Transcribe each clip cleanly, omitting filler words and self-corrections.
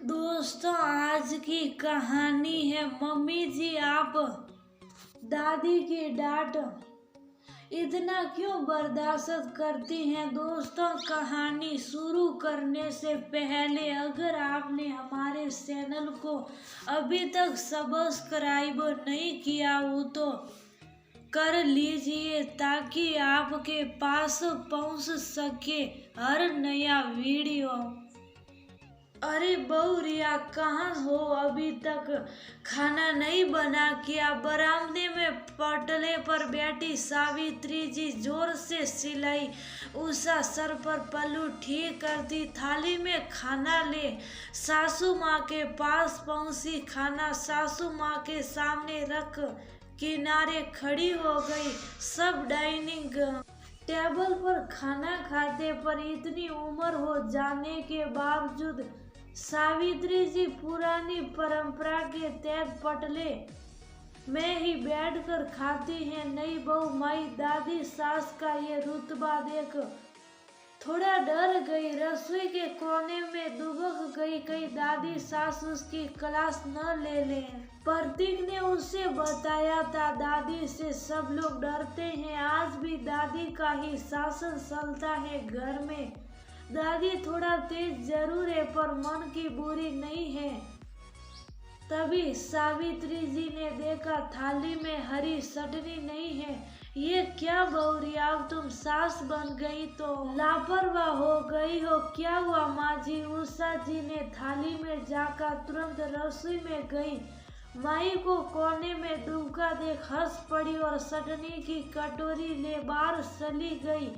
दोस्तों, आज की कहानी है मम्मी जी आप दादी की डांट इतना क्यों बर्दाश्त करती हैं। दोस्तों, कहानी शुरू करने से पहले अगर आपने हमारे चैनल को अभी तक सब्सक्राइब नहीं किया हो तो कर लीजिए ताकि आपके पास पहुंच सके हर नया वीडियो। अरे बहू रिया, कहाँ हो? अभी तक खाना नहीं बना क्या? बरामदे में पटले पर बैठी सावित्री जी जोर से सिलाई उषा सर पर पल्लू ठीक करती थाली में खाना ले सासू माँ के पास पहुंची। खाना सासू माँ के सामने रख किनारे खड़ी हो गई। सब डाइनिंग टेबल पर खाना खाते पर इतनी उम्र हो जाने के बावजूद सावित्री जी पुरानी परंपरा के तहत पटले में ही बैठकर खाती हैं। नई बहू माई दादी सास का ये रुतबा देख थोड़ा डर गई। रसोई के कोने में दुबक गई, कहीं दादी सास उसकी क्लास न ले लें। प्रतीक ने उसे बताया था दादी से सब लोग डरते हैं, आज भी दादी का ही शासन चलता है घर में। दादी थोड़ा तेज जरूर है पर मन की बुरी नहीं है। तभी सावित्री जी ने देखा थाली में हरी चटनी नहीं है। ये क्या बौरी, अब तुम सास बन गई तो लापरवाह हो गई हो। क्या हुआ माँ जी? उषा जी ने थाली में जाकर तुरंत रसोई में गई। माई को कोने में डूबका देख हंस पड़ी और चटनी की कटोरी ले बाहर चली गई।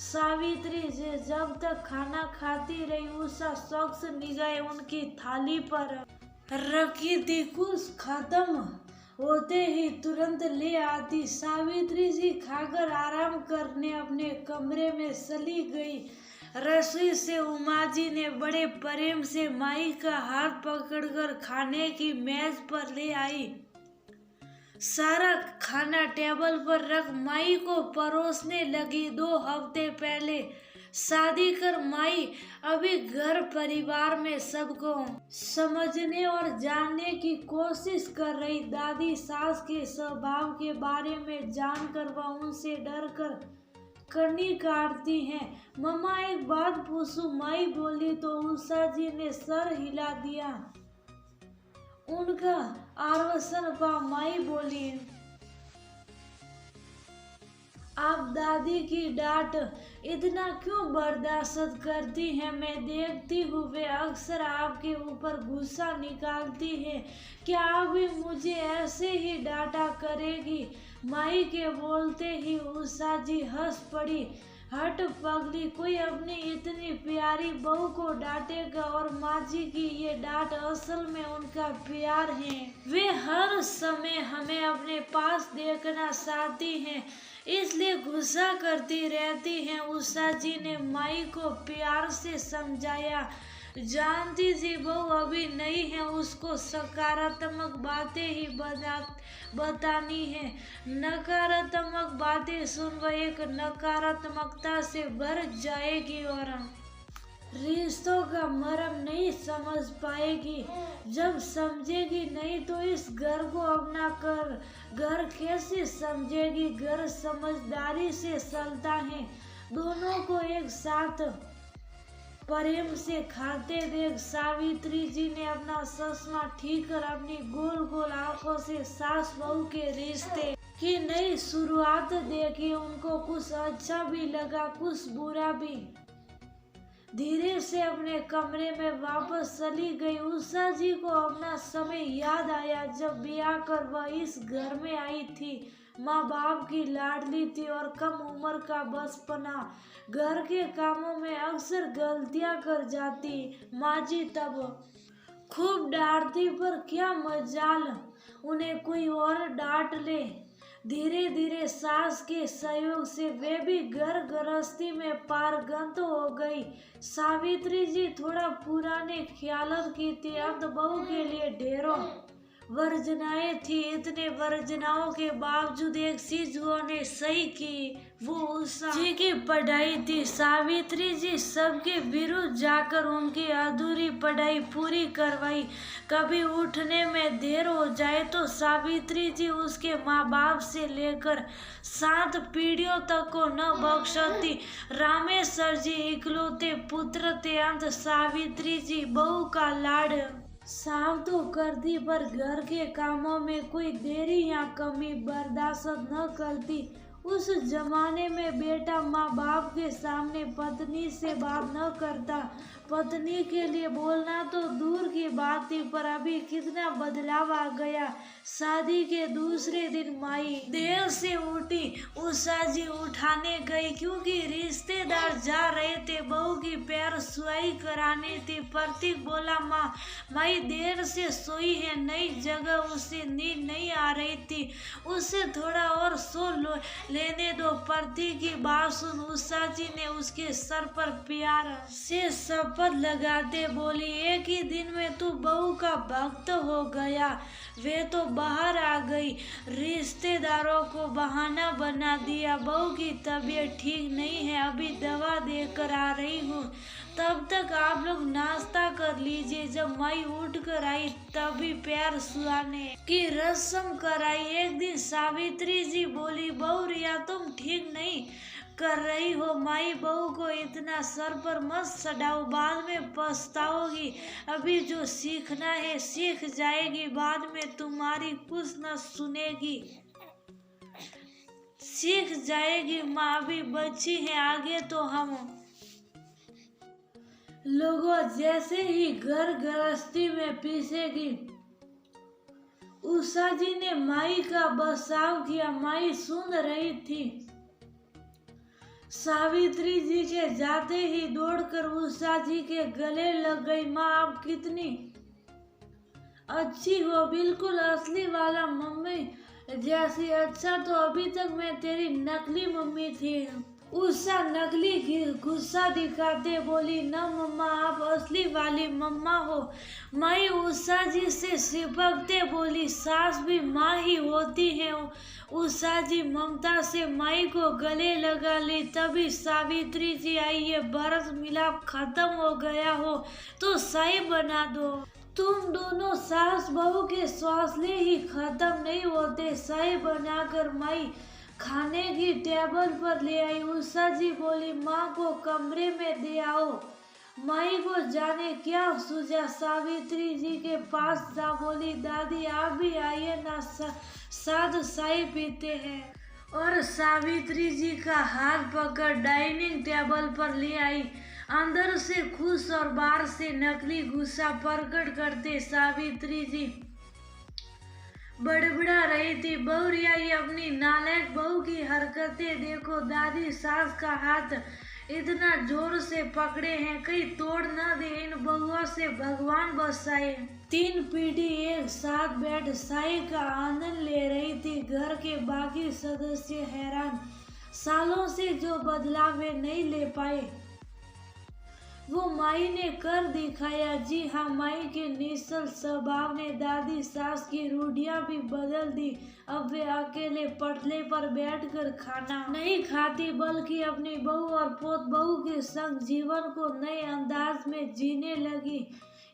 सावित्री जी जब तक खाना खाती रही, उषा शौक से निगाहें उनकी थाली पर रखी थी। कुछ खत्म होते ही तुरंत ले आती। सावित्री जी खाकर आराम करने अपने कमरे में चली गई। रसोई से उमा जी ने बड़े प्रेम से माई का हाथ पकड़कर खाने की मेज पर ले आई। सारा खाना टेबल पर रख माई को परोसने लगी। 2 हफ्ते पहले शादी कर माई अभी घर परिवार में सबको समझने और जानने की कोशिश कर रही। दादी सास के स्वभाव के बारे में जानकर वह उनसे डर कर कनी काटती हैं। मम्मा एक बात पूछूं? माई बोली तो उषा जी ने सर हिला दिया। उनका आश्वासन पा माई बोली, आप दादी की डांट इतना क्यों बर्दाश्त करती हैं? मैं देखती हूँ वे अक्सर आपके ऊपर गुस्सा निकालती हैं। क्या आप भी मुझे ऐसे ही डांटा करेगी? माई के बोलते ही उषा जी हंस पड़ी। हट पगली, कोई अपनी इतनी प्यारी बहू को डांटेगा? और माँ जी की ये डांट असल में उनका प्यार है। वे हर समय हमें अपने पास देखना चाहती हैं, इसलिए गुस्सा करती रहती हैं। उषा जी ने माई को प्यार से समझाया। जानती जी बहू अभी नहीं है, उसको सकारात्मक बातें ही बतानी है। नकारात्मक बातें सुन वह एक नकारात्मकता से भर जाएगी और रिश्तों का मर्म नहीं समझ पाएगी। जब समझेगी नहीं तो इस घर को अपना कर घर कैसे समझेगी? घर समझदारी से चलता है। दोनों को एक साथ प्रेम से खाते देख सावित्री जी ने अपना चश्मा ठीक कर अपनी गोल गोल आंखों से सास बहू के रिश्ते की नई शुरुआत देखी। उनको कुछ अच्छा भी लगा, कुछ बुरा भी। धीरे से अपने कमरे में वापस चली गई। उषा जी को अपना समय याद आया जब ब्याह कर वह इस घर में आई थी। माँ बाप की लाडली थी और कम उम्र का बचपना। घर के कामों में अक्सर गलतियां कर जाती। माँ जी तब खूब डांटती पर क्या मजाल उन्हें कोई और डांट ले। धीरे धीरे सास के सहयोग से वे भी घर गृहस्थी में पारंगत हो गई। सावित्री जी थोड़ा पुराने ख्याल की थी। अब बहू के लिए ढेरों वर्जनाएं थी। इतने वर्जनाओं के बावजूद एक चीज उन्होंने सही की, वो उषा जी की पढ़ाई थी। सावित्री जी सबके विरुद्ध जाकर उनकी अधूरी पढ़ाई पूरी करवाई। कभी उठने में देर हो जाए तो सावित्री जी उसके माँ बाप से लेकर 7 पीढ़ियों तक को न बख्शती। रामेश्वर जी इकलौते पुत्र थे। अंत सावित्री जी बहू का लाड़ साफ तो करती, पर घर के कामों में कोई देरी या कमी बर्दाश्त न करती। उस जमाने में बेटा माँ बाप के सामने पत्नी से बात न करता। पत्नी के लिए बोलना तो दूर की बात थी, पर अभी कितना बदलाव आ गया। शादी के दूसरे दिन माई देर से उठी। उषा जी उठाने गई क्योंकि रिश्तेदार जा रहे थे। बहू की पैर सुई करानी थी। प्रतीक बोला, माँ माई देर से सोई है, नई जगह उसे नींद नहीं आ रही थी, उसे थोड़ा और सो लेने दो। प्रतीक की बात सुन उषा जी ने उसके सर पर प्यार से शपथ लगाते बोली, एक ही दिन में तू बहू का भक्त हो गया। वे तो बाहर आ गई। रिश्तेदारों को बहाना बना दिया, बहू की तबीयत ठीक नहीं है, अभी दवा देकर आ रही हूँ, तब तक आप लोग नाश्ता कर लीजिए। जब माई उठ कर आई तभी पैर सुहाने की रस्म कराई। एक दिन सावित्री जी बोली, बहू रिया तुम ठीक नहीं कर रही हो। माई बहू को इतना सर पर मत चढ़ाओ, बाद में पछताओगी। अभी जो सीखना है सीख जाएगी, बाद में तुम्हारी कुछ न सुनेगी, सीख जाएगी। माँ अभी बच्ची है, आगे तो हम लोगों जैसे ही घर गृहस्थी में पीसेगी। उषा जी ने माई का बचाव किया। माई सुन रही थी। सावित्री जी के जाते ही दौड़कर उषा जी के गले लग गई। माँ आप कितनी अच्छी हो, बिल्कुल असली वाला मम्मी जैसी। अच्छा तो अभी तक मैं तेरी नकली मम्मी थी। उषा नकली गुस्सा दिखाते बोली, न मम्मा आप असली वाली मम्मा हो। माई उषा जी से सिपकते बोली, सास भी माँ ही होती है। उषा जी ममता से माई को गले लगा ली। तभी सावित्री जी आई, ये व्रत मिलाप खत्म हो गया हो तो सही बना दो। तुम दोनों सास बहू के स्वास्थ्य ही खत्म नहीं होते। सही बनाकर माई खाने की टेबल पर ले आई। उषा जी बोली, माँ को कमरे में दे आओ। माई को जाने क्या सूझा, सावित्री जी के पास जा बोली, दादी आप भी आइए ना, साथ चाय पीते हैं। और सावित्री जी का हाथ पकड़ डाइनिंग टेबल पर ले आई। अंदर से खुश और बाहर से नकली गुस्सा प्रकट करते सावित्री जी बड़बड़ा रही थी, बहू रिया ये अपनी नालायक बहू की हरकतें देखो। दादी सास का हाथ इतना जोर से पकड़े हैं, कहीं तोड़ न दे। इन बहुओं से भगवान बचाए। 3 पीढ़ी एक साथ बैठ चाय का आनंद ले रही थी। घर के बाकी सदस्य हैरान, सालों से जो बदलाव वे नहीं ले पाए वो माई ने कर दिखाया। जी हाँ, माई के निश्चल स्वभाव ने दादी सास की रूढ़ियां भी बदल दी। अब वे अकेले पटले पर बैठकर खाना नहीं खाती, बल्कि अपनी बहू और पोत बहू के संग जीवन को नए अंदाज में जीने लगी।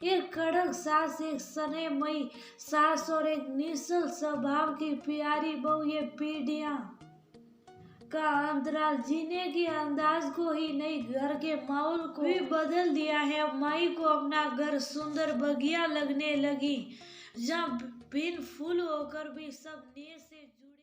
एक कड़क सास, एक स्नेहमयी सास और एक निश्चल स्वभाव की प्यारी बहू, ये पीढ़ियां का अंतराल जीने के अंदाज को ही नहीं, घर के माहौल को भी बदल दिया है। माई को अपना घर सुंदर बगिया लगने लगी, जहाँ बिन फूल होकर भी सब नेह से जुड़े।